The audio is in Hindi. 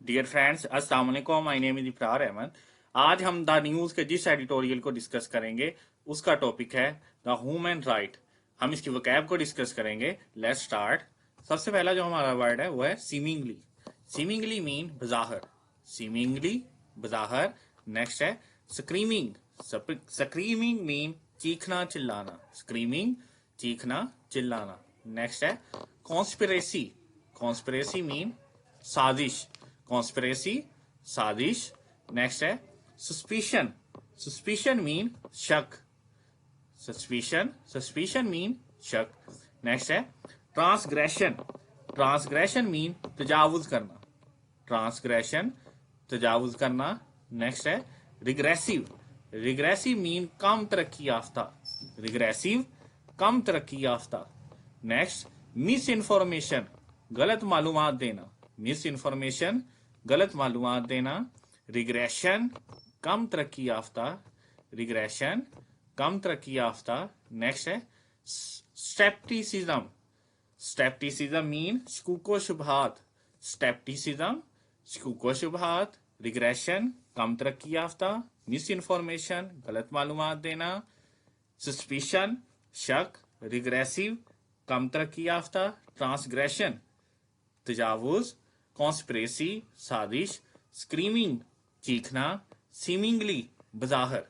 डियर फ्रेंड्स, अस्सलाम वालेकुम। माय नेम इज इफ्तार अहमद। आज हम द न्यूज के जिस एडिटोरियल को डिस्कस करेंगे उसका टॉपिक है द ह्यूमन राइट। हम इसकी वकैब को डिस्कस करेंगे। Let's start. सबसे पहला जो हमारा वर्ड है वो है सीमिंगली। सीमिंगली मीन बज़ाहिर, सीमिंगली बज़ाहिर। नेक्स्ट है स्क्रीमिंग। स्क्रीमिंग मीन चीखना चिल्लाना, स्क्रीमिंग चीखना चिल्लाना। नेक्स्ट है कॉन्स्पिरेसी। कॉन्स्पिरेसी मीन साजिश, कॉन्स्पिरेसी साजिश। नेक्स्ट है सस्पिशन। सस्पिशन मीन शक, सस्पिशन सस्पिशन मीन शक। नेक्स्ट है ट्रांसग्रेशन। ट्रांसग्रेशन मीन तजावुज करना, ट्रांसग्रेशन तजावुज करना। नेक्स्ट है रिग्रेसिव। रिग्रेसिव मीन कम तरक्की याफ्ता, रिग्रेसिव कम तरक्की याफ्ता। नेक्स्ट मिस इन्फॉर्मेशन, गलत मालूमात देना, मिस इन्फॉर्मेशन गलत मालूमात देना। रिग्रेशन कम तरक्की याफ्ता, रिग्रेशन कम तरक्की याफ्ता। नेक्स्ट है स्टेप्टिसिज्म। स्टेप्टिसिज्म मीन शकूको शुबहात, स्टेप्टिसिज्म शकूको शुबहात। रिग्रेशन कम तरक्की याफ्ता, मिस इन्फॉर्मेशन गलत मालूमात देना। सस्पिशन शक, रिग्रेसिव कम तरक्की याफ्ता, ट्रांसग्रेशन तजावुज, कॉन्स्पिरेसी साजिश, स्क्रीमिंग चीखना, सीमिंगली बज़ाहिर।